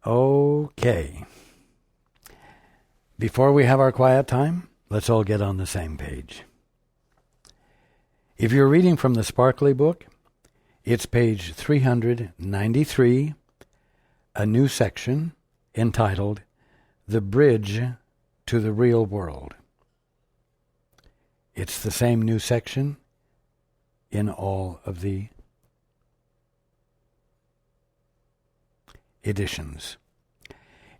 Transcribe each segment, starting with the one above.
Okay. Before we have our quiet time, let's all get on the same page. If you're reading from the Sparkly book, it's page 393, a new section entitled The Bridge to the Real World. It's the same new section in all of the editions.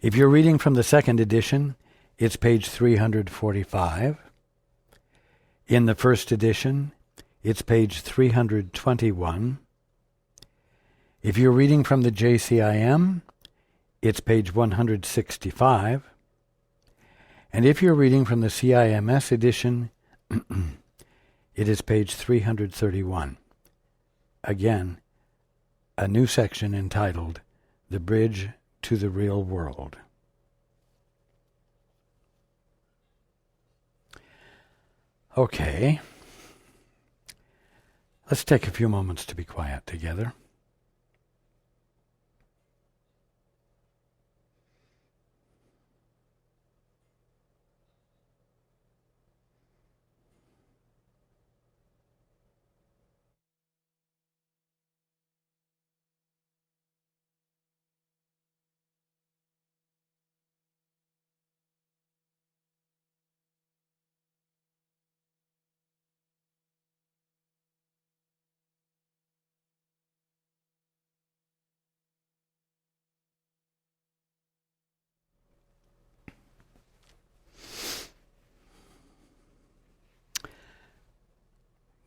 If you're reading from the second edition, it's page 345. In the first edition, it's page 321. If you're reading from the JCIM, it's page 165. And if you're reading from the CIMS edition, it is page 331. Again, a new section entitled The Bridge to the Real World. Okay. Let's take a few moments to be quiet together.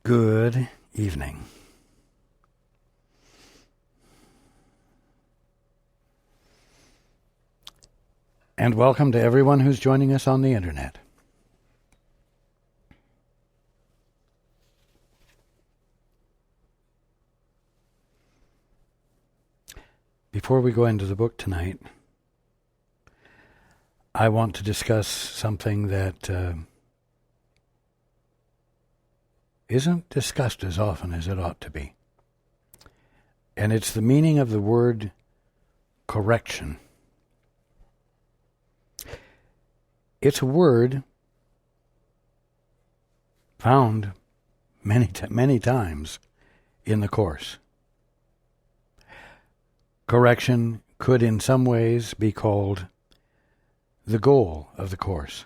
Good evening. And welcome to everyone who's joining us on the internet. Before we go into the book tonight, I want to discuss something that isn't discussed as often as it ought to be. And it's the meaning of the word correction. It's a word found many times in the Course. Correction could in some ways be called the goal of the Course.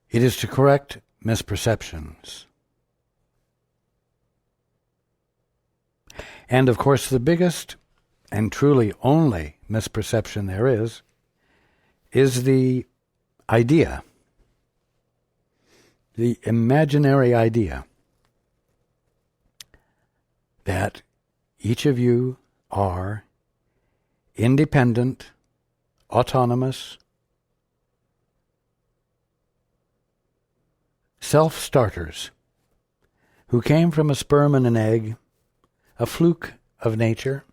It is to correct misperceptions. And of course the biggest and truly only misperception there is the idea, the imaginary idea that each of you are independent, autonomous, self-starters who came from a sperm and an egg, a fluke of nature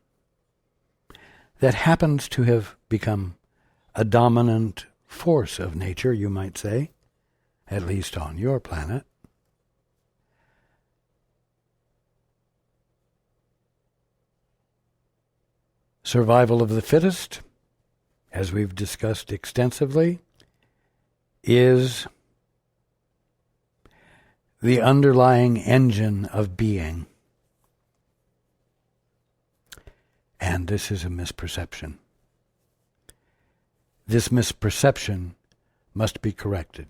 that happens to have become a dominant force of nature, you might say, at least on your planet. Survival of the fittest, as we've discussed extensively, is the underlying engine of being. And this is a misperception. This misperception must be corrected.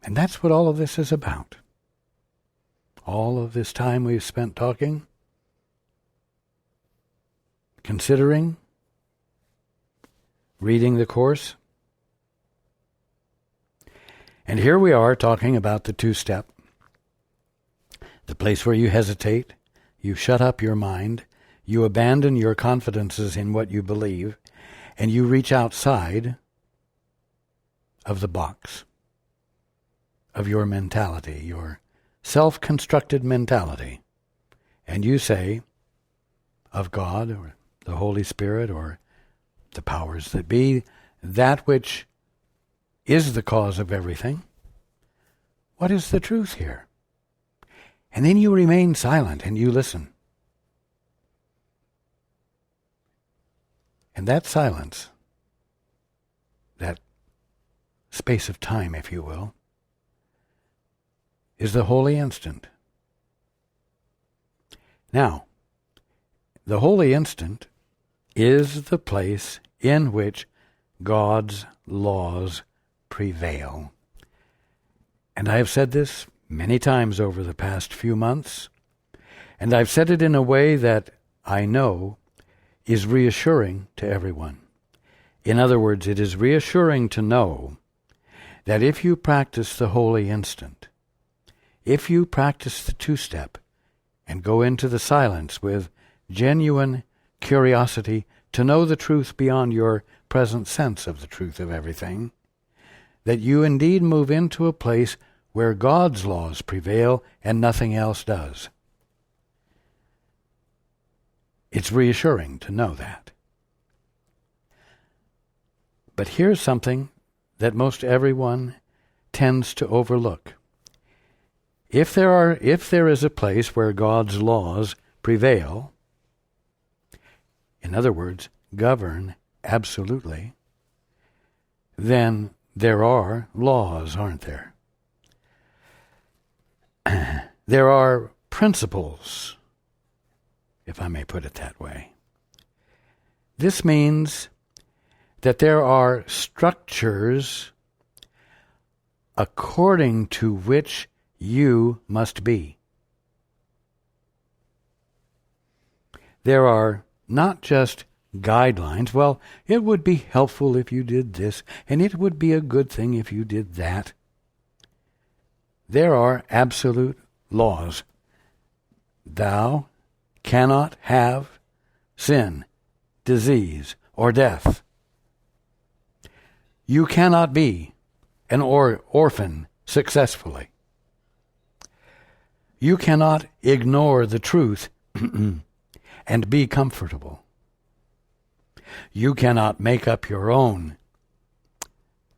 And that's what all of this is about. All of this time we've spent talking, considering, reading the Course. And here we are talking about the two-step, the place where you hesitate, you shut up your mind, you abandon your confidences in what you believe, and you reach outside of the box of your mentality, your self-constructed mentality, and you say of God or the Holy Spirit or the powers that be, that which is the cause of everything. What is the truth here? And then you remain silent and you listen. And that silence, that space of time, if you will, is the holy instant. Now, the holy instant is the place in which God's laws prevail. And I have said this many times over the past few months, and I've said it in a way that I know is reassuring to everyone. In other words, it is reassuring to know that if you practice the holy instant, if you practice the two-step and go into the silence with genuine curiosity to know the truth beyond your present sense of the truth of everything, that you indeed move into a place where God's laws prevail and nothing else does. It's reassuring to know that. But here's something that most everyone tends to overlook. If there is a place where God's laws prevail, in other words, govern absolutely, then there are laws, aren't there? There are principles, if I may put it that way. This means that there are structures according to which you must be. There are not just guidelines. Well, it would be helpful if you did this, and it would be a good thing if you did that. There are absolute laws. Thou cannot have sin, disease, or death. You cannot be an orphan successfully. You cannot ignore the truth and be comfortable. You cannot make up your own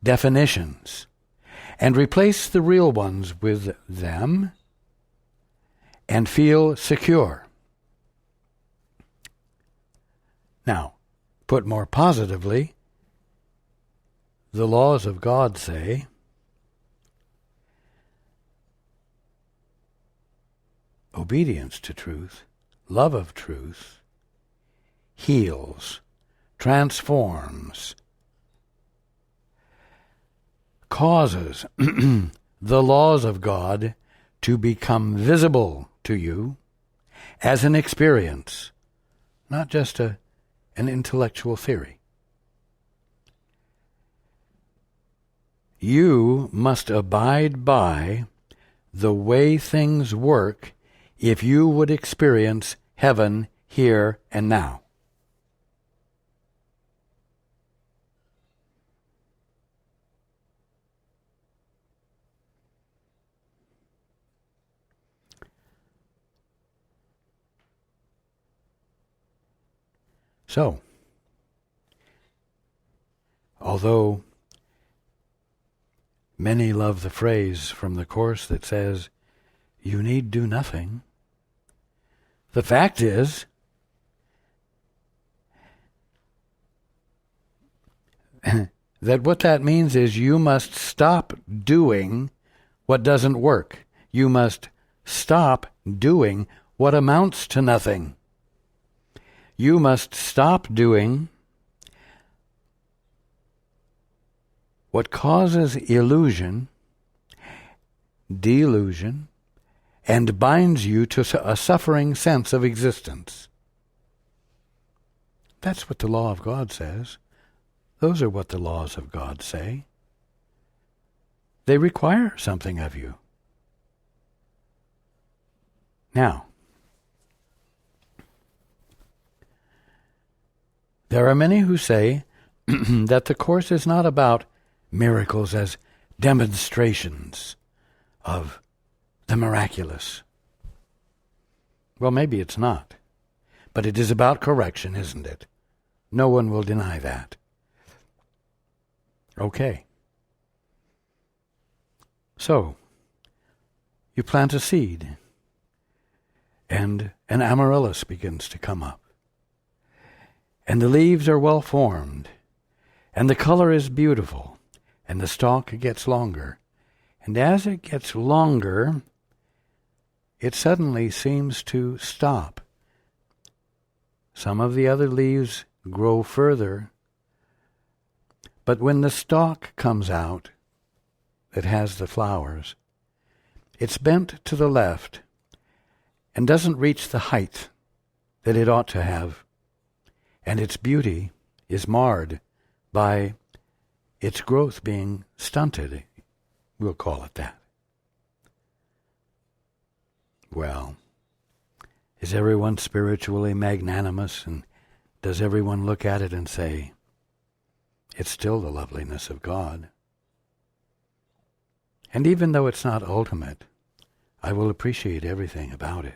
definitions and replace the real ones with them and feel secure. Now, put more positively, the laws of God say, obedience to truth, love of truth, heals, transforms, causes the laws of God to become visible to you as an experience, not just an intellectual theory. You must abide by the way things work if you would experience heaven here and now. So, although many love the phrase from the Course that says, you need do nothing, the fact is that what that means is you must stop doing what doesn't work. You must stop doing what amounts to nothing. You must stop doing what causes illusion, delusion, and binds you to a suffering sense of existence. That's what the law of God says. Those are what the laws of God say. They require something of you. Now, there are many who say that the Course is not about miracles as demonstrations of the miraculous. Well, maybe it's not. But it is about correction, isn't it? No one will deny that. Okay. So, you plant a seed, and an amaryllis begins to come up. and the leaves are well formed, and the color is beautiful, and the stalk gets longer. And as it gets longer, it suddenly seems to stop. Some of the other leaves grow further, but when the stalk comes out that has the flowers, it's bent to the left and doesn't reach the height that it ought to have, and its beauty is marred by its growth being stunted. We'll call it that. Well, is everyone spiritually magnanimous, and does everyone look at it and say, it's still the loveliness of God? And even though it's not ultimate, I will appreciate everything about it.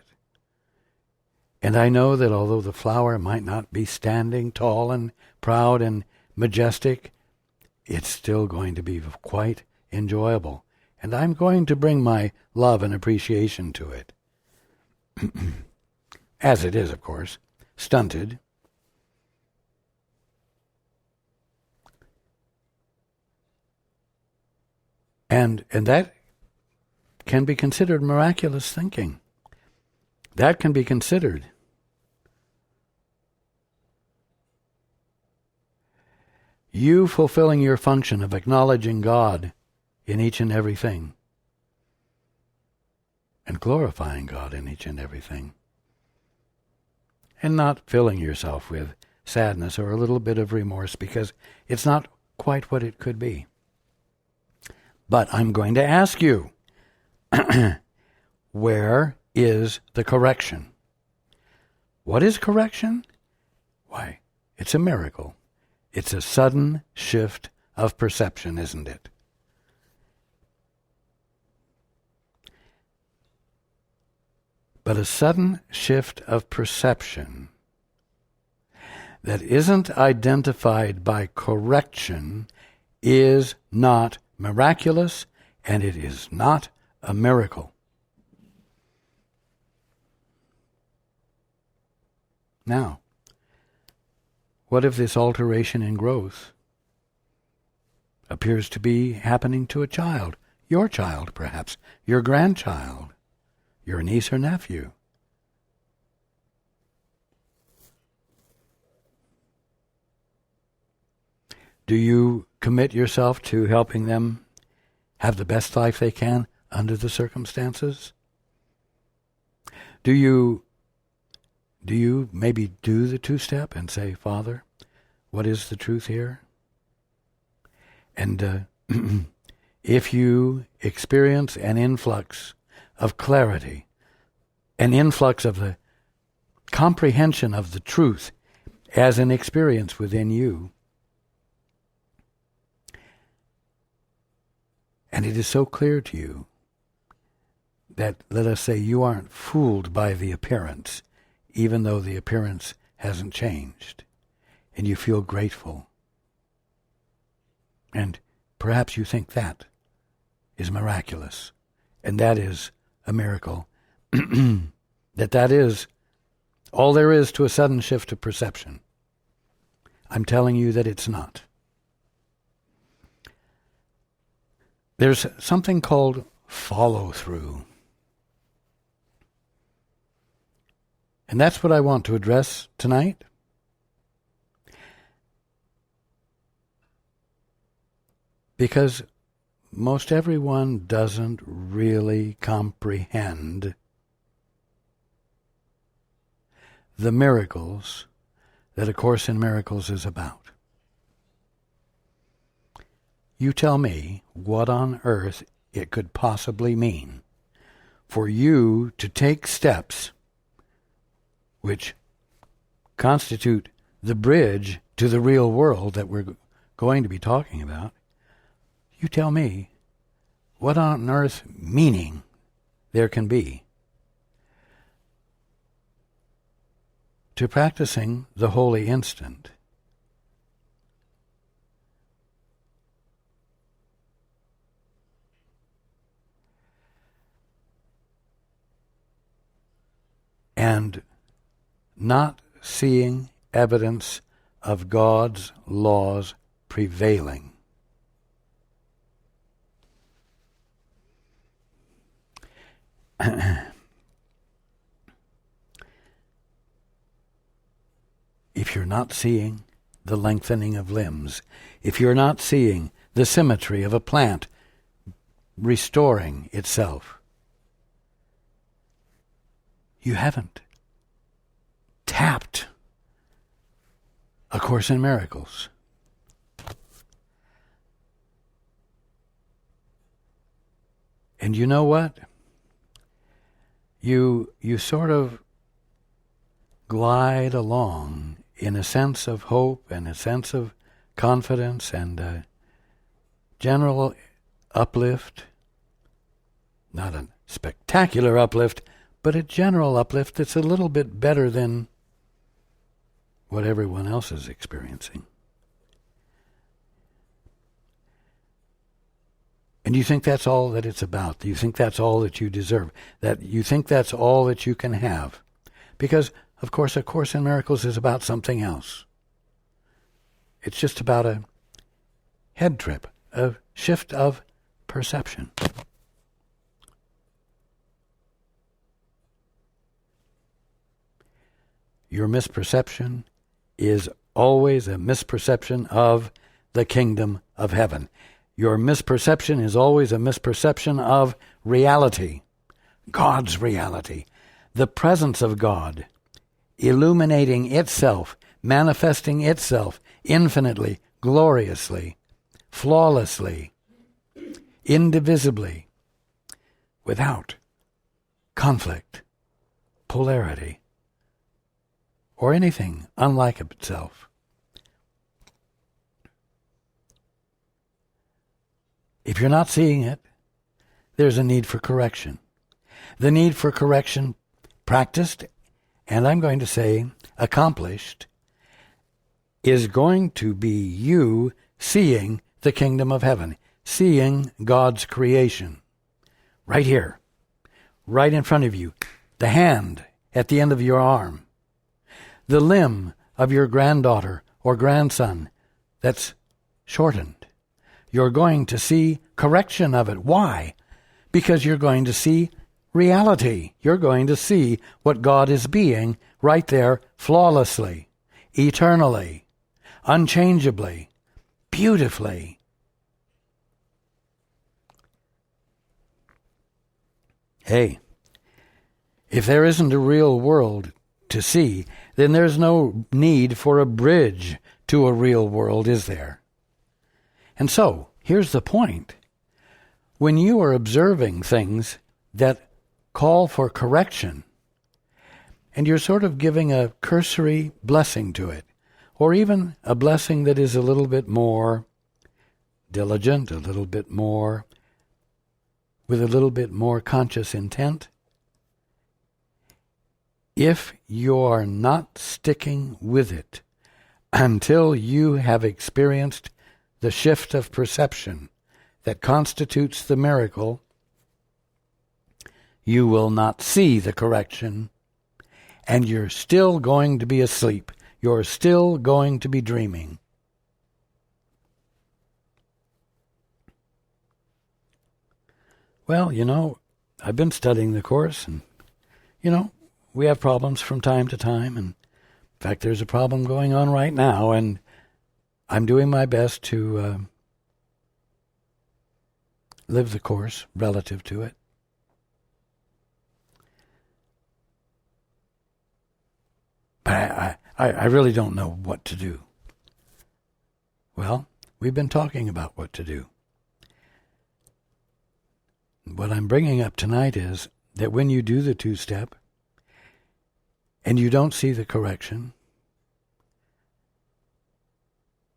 And I know that although the flower might not be standing tall and proud and majestic, it's still going to be quite enjoyable. And I'm going to bring my love and appreciation to it. As it is, of course, stunted. And that can be considered miraculous thinking. That can be considered. You fulfilling your function of acknowledging God in each and everything, and glorifying God in each and everything, and not filling yourself with sadness or a little bit of remorse because it's not quite what it could be. But I'm going to ask you, where is the correction? What is correction? Why, it's a miracle. It's a sudden shift of perception, isn't it? But a sudden shift of perception that isn't identified by correction is not miraculous, and it is not a miracle. Now, what if this alteration in growth appears to be happening to a child, your child perhaps, your grandchild, your niece or nephew? Do you commit yourself to helping them have the best life they can under the circumstances? Do you maybe do the two-step and say, Father, what is the truth here? And if you experience an influx of clarity, an influx of the comprehension of the truth as an experience within you, and it is so clear to you that, let us say, you aren't fooled by the appearance, even though the appearance hasn't changed, and you feel grateful. And perhaps you think that is miraculous, and that is a miracle, that is all there is to a sudden shift of perception. I'm telling you that it's not. There's something called follow-through. And that's what I want to address tonight. Because most everyone doesn't really comprehend the miracles that A Course in Miracles is about. You tell me what on earth it could possibly mean for you to take steps which constitute the bridge to the real world that we're going to be talking about. You tell me what on earth meaning there can be to practicing the holy instant. And not seeing evidence of God's laws prevailing. If you're not seeing the lengthening of limbs, if you're not seeing the symmetry of a plant restoring itself, you haven't tapped A Course in Miracles. And you know what? You sort of glide along in a sense of hope and a sense of confidence and a general uplift. Not a spectacular uplift, but a general uplift that's a little bit better than what everyone else is experiencing. And you think that's all that it's about. You think that's all that you deserve. That you think that's all that you can have. Because, of course, A Course in Miracles is about something else. It's just about a head trip, a shift of perception. Your misperception is always a misperception of the kingdom of heaven. Your misperception is always a misperception of reality, God's reality, the presence of God, illuminating itself, manifesting itself infinitely, gloriously, flawlessly, indivisibly, without conflict, polarity, or anything unlike itself. If you're not seeing it, there's a need for correction. The need for correction practiced, and I'm going to say accomplished, is going to be you seeing the kingdom of heaven, seeing God's creation. Right here, right in front of you, the hand at the end of your arm, the limb of your granddaughter or grandson that's shortened. You're going to see correction of it. Why? Because you're going to see reality. You're going to see what God is being right there flawlessly, eternally, unchangeably, beautifully. Hey, if there isn't a real world to see, then there's no need for a bridge to a real world, is there? And so, here's the point. When you are observing things that call for correction, and you're sort of giving a cursory blessing to it, or even a blessing that is a little bit more diligent, a little bit more, with a little bit more conscious intent, if you are not sticking with it until you have experienced the shift of perception that constitutes the miracle, you will not see the correction, and you're still going to be asleep. You're still going to be dreaming. Well, I've been studying the Course, and, we have problems from time to time, and in fact, there's a problem going on right now, and I'm doing my best to live the Course relative to it. But I really don't know what to do. Well, we've been talking about what to do. What I'm bringing up tonight is that when you do the two-step and you don't see the correction,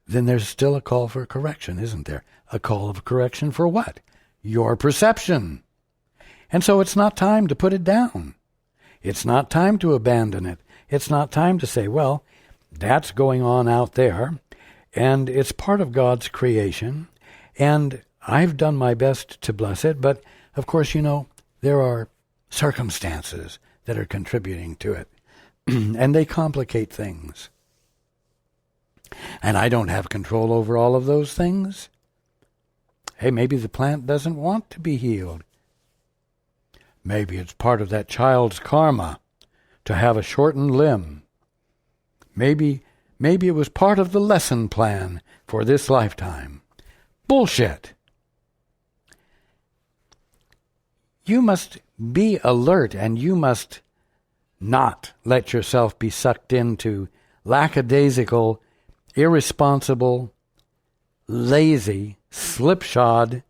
then there's still a call for correction, isn't there? A call of correction for what? Your perception. And so it's not time to put it down. It's not time to abandon it. It's not time to say, well, that's going on out there, and it's part of God's creation, and I've done my best to bless it, but of course, there are circumstances that are contributing to it, and they complicate things. And I don't have control over all of those things. Hey, maybe the plant doesn't want to be healed. Maybe it's part of that child's karma to have a shortened limb. Maybe it was part of the lesson plan for this lifetime. Bullshit. You must be alert, and you must not let yourself be sucked into lackadaisical, irresponsible, lazy, slipshod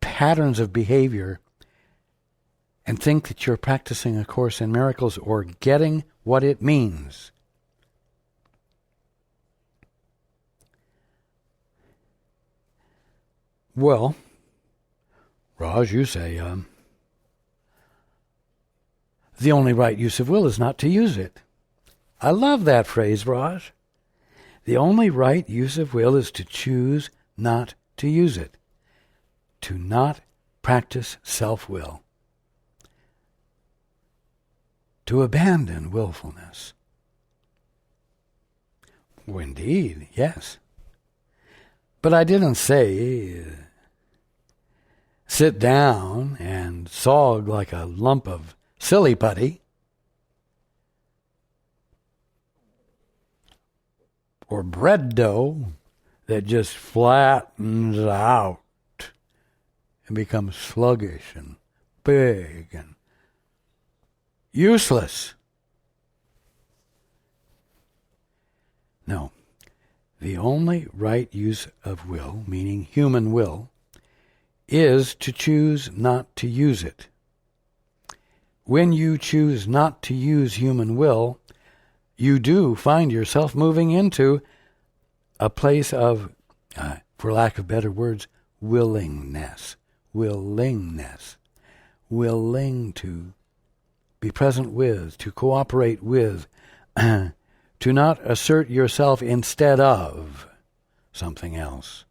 patterns of behavior and think that you're practicing A Course in Miracles or getting what it means. Well, Raj, you say, the only right use of will is not to use it. I love that phrase, Raj. The only right use of will is to choose not to use it, to not practice self-will, to abandon willfulness. Well, indeed, yes. But I didn't say sit down and sog like a lump of silly putty, or bread dough that just flattens out and becomes sluggish and big and useless. No. The only right use of will, meaning human will, is to choose not to use it. When you choose not to use human will, you do find yourself moving into a place of, for lack of better words, willingness. Willing to be present with, to cooperate with, to not assert yourself instead of something else,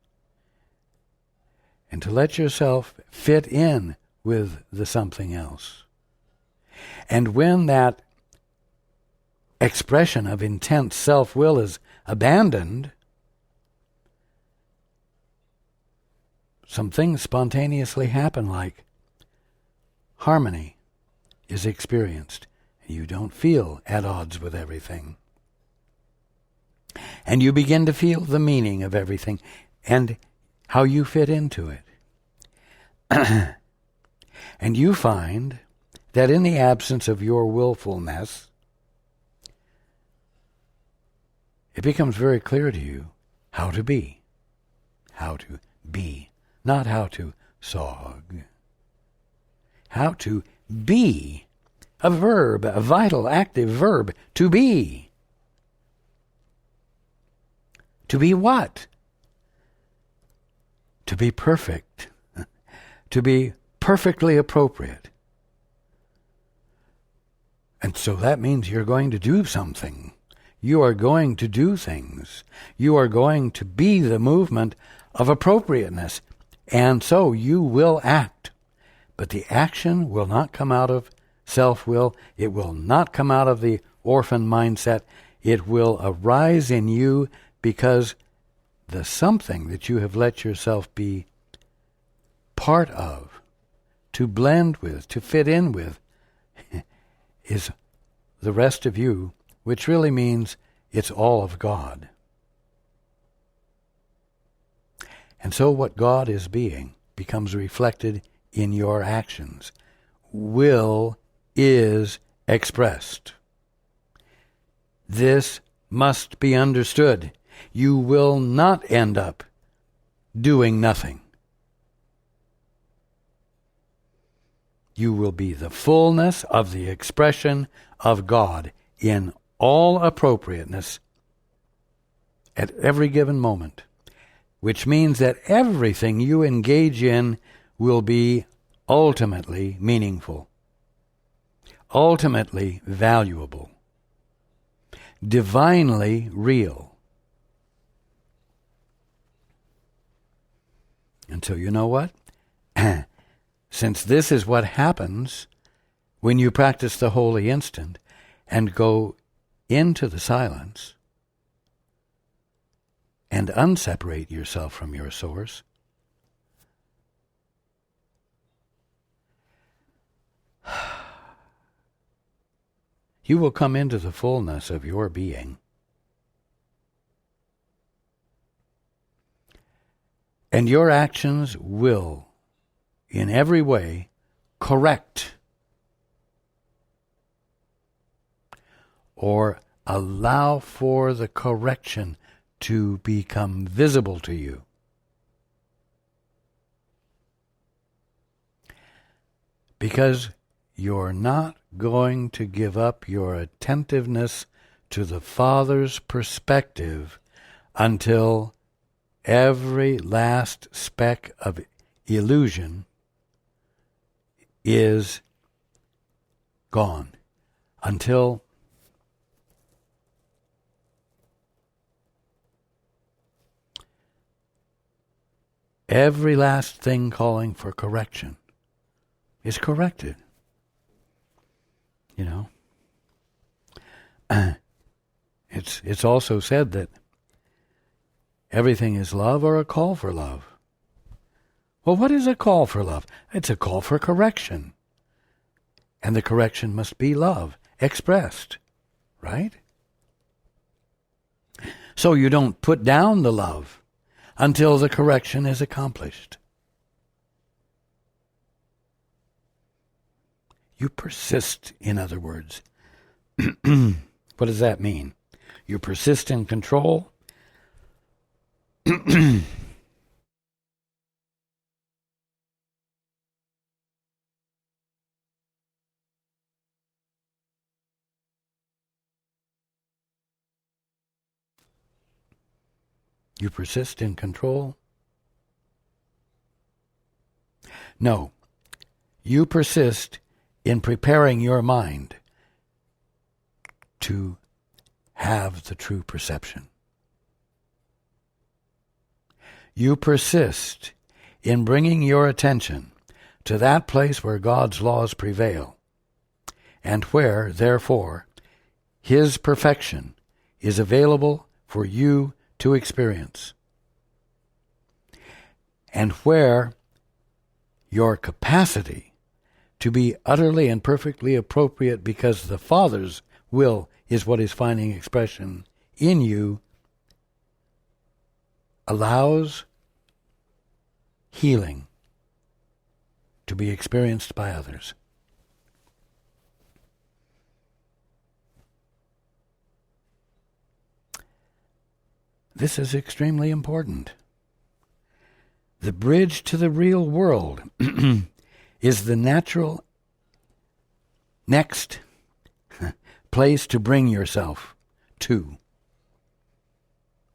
and to let yourself fit in with the something else. And when that expression of intense self-will is abandoned, some things spontaneously happen, like harmony is experienced. You don't feel at odds with everything. And you begin to feel the meaning of everything and how you fit into it. And you find that in the absence of your willfulness, it becomes very clear to you how to be. How to be, not how to sog. How to be, a verb, a vital, active verb, to be. To be what? To be perfect. To be perfectly appropriate. And so that means you're going to do something. You are going to do things. You are going to be the movement of appropriateness. And so you will act. But the action will not come out of self-will. It will not come out of the orphan mindset. It will arise in you because the something that you have let yourself be part of, to blend with, to fit in with, is the rest of you, which really means it's all of God. And so what God is being becomes reflected in your actions. Will is expressed. This must be understood. You will not end up doing nothing. You will be the fullness of the expression of God in all appropriateness at every given moment, which means that everything you engage in will be ultimately meaningful, ultimately valuable, divinely real. And so you know what? Since this is what happens when you practice the holy instant and go into the silence, and unseparate yourself from your source, you will come into the fullness of your being. And your actions will, in every way, correct or allow for the correction to become visible to you. Because you're not going to give up your attentiveness to the Father's perspective until every last speck of illusion is gone, until every last thing calling for correction is corrected. You know, it's also said that everything is love or a call for love. Well, what is a call for love? It's a call for correction. And the correction must be love, expressed, right? So you don't put down the love until the correction is accomplished. You persist, in other words. What does that mean? You persist in control. You persist in control? No. You persist in preparing your mind to have the true perception. You persist in bringing your attention to that place where God's laws prevail, and where, therefore, His perfection is available for you to experience, and where your capacity to be utterly and perfectly appropriate because the Father's will is what is finding expression in you allows healing to be experienced by others. This is extremely important. The bridge to the real world is the natural next place to bring yourself to.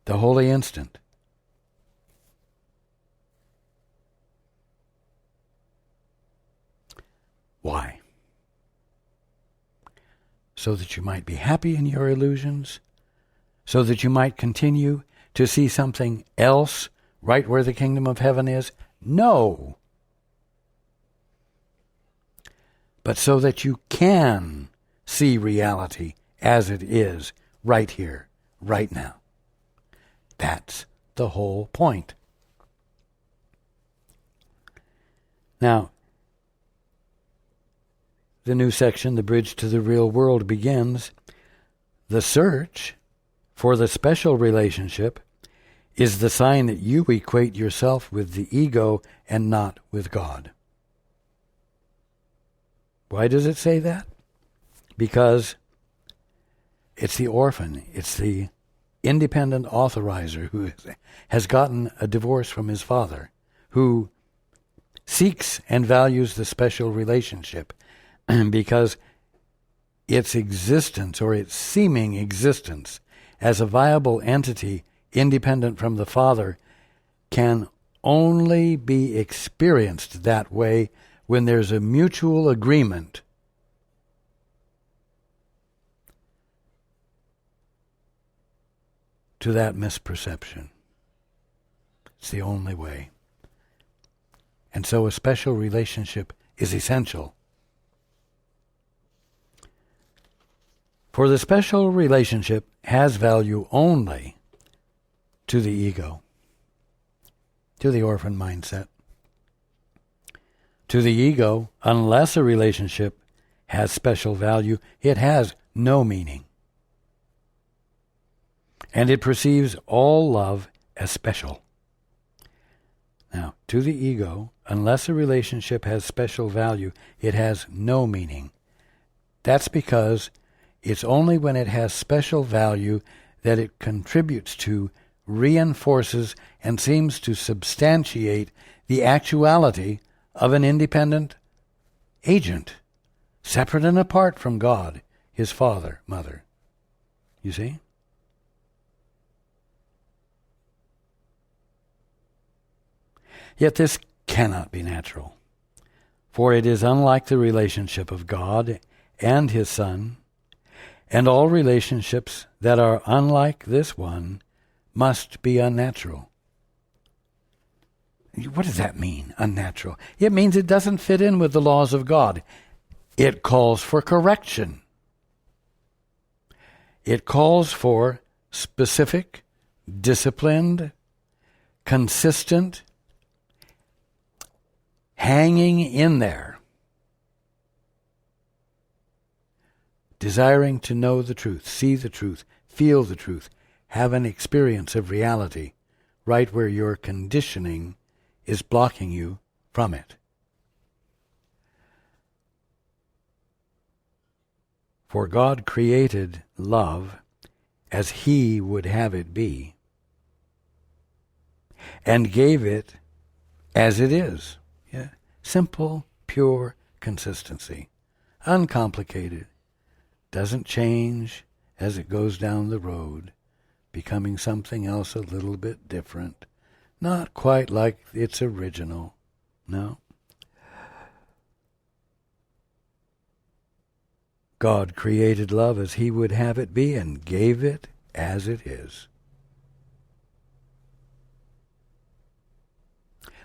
The holy instant. Why? So that you might be happy in your illusions, so that you might continue to see something else right where the kingdom of heaven is? No. But so that you can see reality as it is right here, right now. That's the whole point. Now, the new section, The Bridge to the Real World, begins. The search for the special relationship is the sign that you equate yourself with the ego and not with God. Why does it say that? Because it's the orphan, it's the independent authorizer who has gotten a divorce from his father, who seeks and values the special relationship because its existence, or its seeming existence, as a viable entity independent from the Father, can only be experienced that way when there's a mutual agreement to that misperception. It's the only way. And so a special relationship is essential. For the special relationship has value only to the ego, to the orphan mindset. To the ego, unless a relationship has special value, it has no meaning. And it perceives all love as special. Now, to the ego, unless a relationship has special value, it has no meaning. That's because it's only when it has special value that it contributes to, reinforces, and seems to substantiate the actuality of an independent agent, separate and apart from God, his father, mother. You see? Yet this cannot be natural, for it is unlike the relationship of God and his Son, and all relationships that are unlike this one must be unnatural. What does that mean, unnatural? It means it doesn't fit in with the laws of God. It calls for correction. It calls for specific, disciplined, consistent, hanging in there, desiring to know the truth, see the truth, feel the truth, have an experience of reality right where your conditioning is blocking you from it. For God created love as he would have it be, and gave it as it is. Yeah. Simple, pure consistency. Uncomplicated. Doesn't change as it goes down the road, becoming something else a little bit different. Not quite like its original. No. God created love as he would have it be and gave it as it is.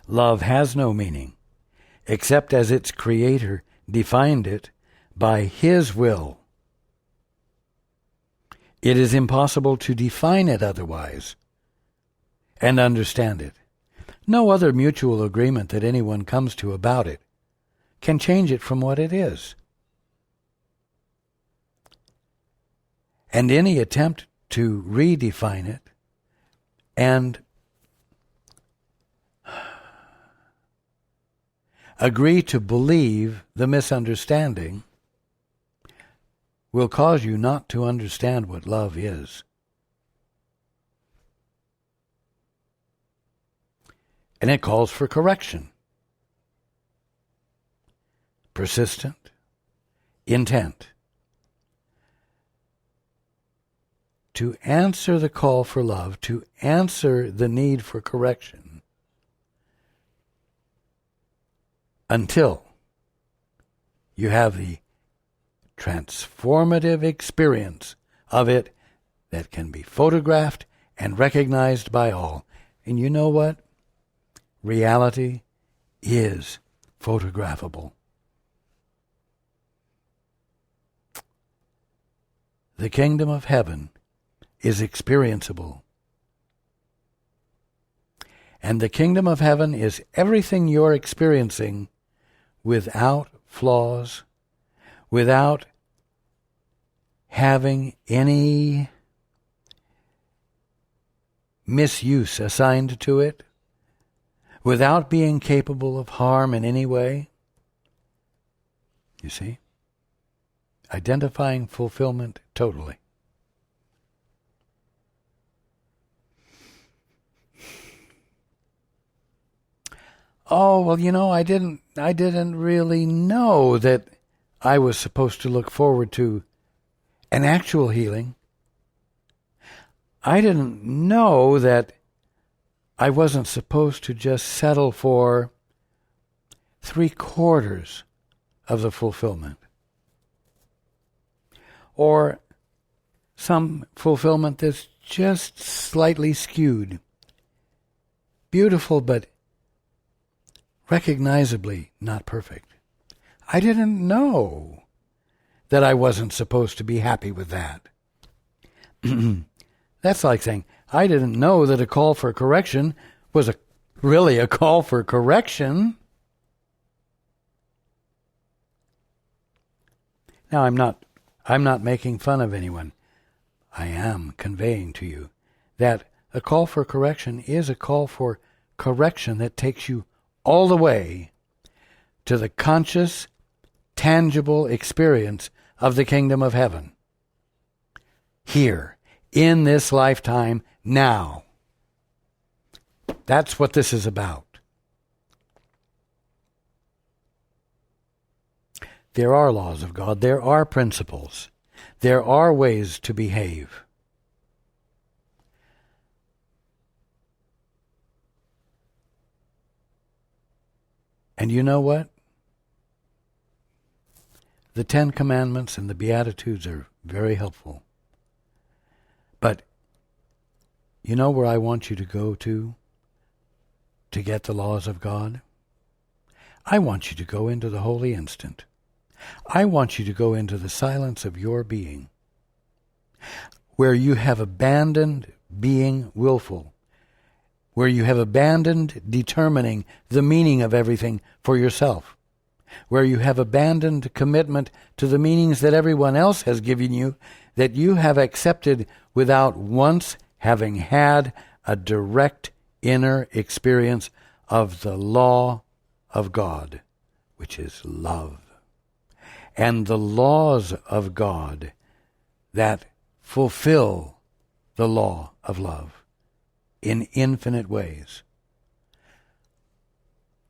Love has no meaning, except as its creator defined it by his will. It is impossible to define it otherwise and understand it. No other mutual agreement that anyone comes to about it can change it from what it is. And any attempt to redefine it and agree to believe the misunderstanding will cause you not to understand what love is. And it calls for correction. Persistent intent to answer the call for love, to answer the need for correction, until you have the transformative experience of it that can be photographed and recognized by all. And you know what? Reality is photographable. The kingdom of heaven is experienceable. And the kingdom of heaven is everything you're experiencing without flaws, without having any misuse assigned to it, without being capable of harm in any way. You see? Identifying fulfillment totally. Oh, well, you know, I didn't really know that I was supposed to look forward to an actual healing. I didn't know that I wasn't supposed to just settle for 3/4 of the fulfillment. Or some fulfillment that's just slightly skewed. Beautiful, but recognizably not perfect. I didn't know that I wasn't supposed to be happy with that. That's like saying, I didn't know that a call for correction was really a call for correction. Now, I'm not making fun of anyone. I am conveying to you that a call for correction is a call for correction that takes you all the way to the conscious, tangible experience of the kingdom of heaven. Here, in this lifetime, now. That's what this is about. There are laws of God. There are principles. There are ways to behave. And you know what? The Ten Commandments and the Beatitudes are very helpful. But you know where I want you to go to get the laws of God? I want you to go into the holy instant. I want you to go into the silence of your being, where you have abandoned being willful, where you have abandoned determining the meaning of everything for yourself, where you have abandoned commitment to the meanings that everyone else has given you, that you have accepted without once having had a direct inner experience of the law of God, which is love. And the laws of God that fulfill the law of love in infinite ways.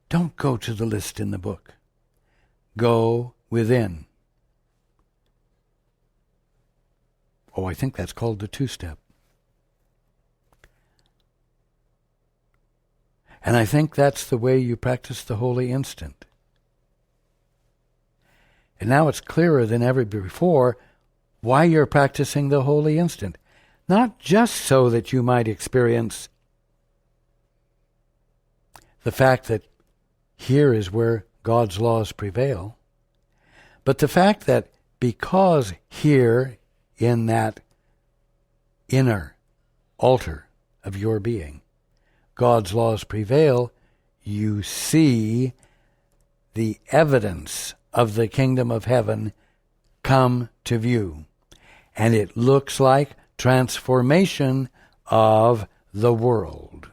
Don't go to the list in the book. Go within. Oh, I think that's called the two-step. And I think that's the way you practice the holy instant. And now it's clearer than ever before why you're practicing the holy instant. Not just so that you might experience the fact that here is where God's laws prevail, but the fact that because here in that inner altar of your being, God's laws prevail, you see the evidence of the kingdom of heaven come to view. And it looks like transformation of the world.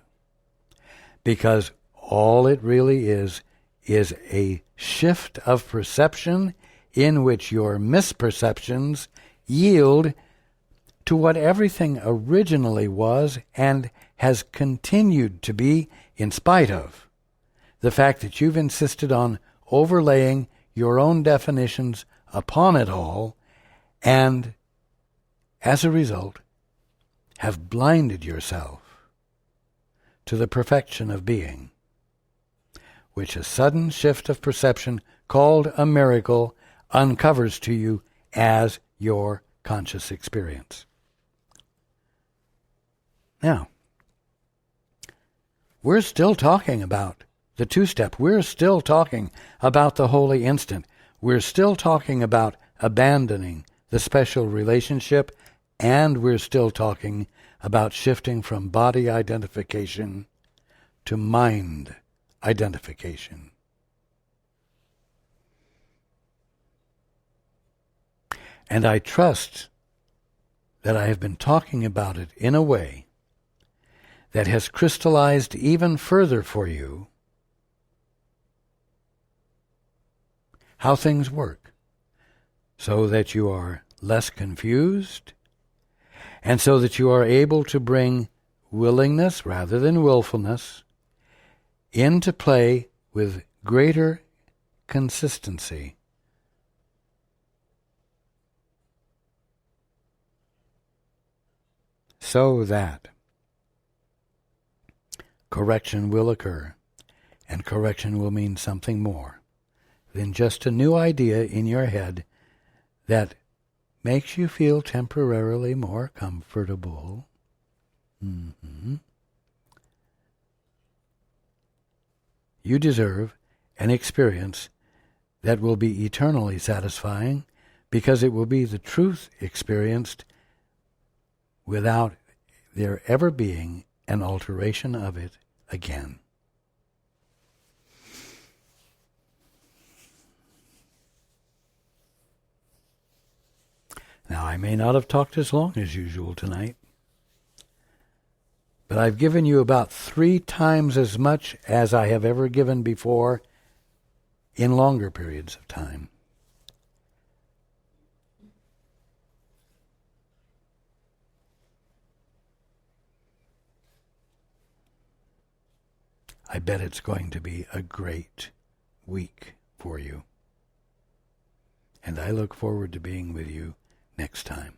Because all it really is a shift of perception in which your misperceptions yield to what everything originally was and has continued to be in spite of the fact that you've insisted on overlaying your own definitions upon it all, and as a result have blinded yourself to the perfection of being, which a sudden shift of perception called a miracle uncovers to you as your conscious experience. Now, we're still talking about the two-step. We're still talking about the holy instant. We're still talking about abandoning the special relationship, and we're still talking about shifting from body identification to mind identification. And I trust that I have been talking about it in a way that has crystallized even further for you how things work, so that you are less confused, and so that you are able to bring willingness rather than willfulness into play with greater consistency. So that correction will occur, and correction will mean something more than just a new idea in your head that makes you feel temporarily more comfortable. You deserve an experience that will be eternally satisfying, because it will be the truth experienced without there ever being an alteration of it again. Now, I may not have talked as long as usual tonight, but I've given you about 3 times as much as I have ever given before in longer periods of time. I bet it's going to be a great week for you. And I look forward to being with you next time.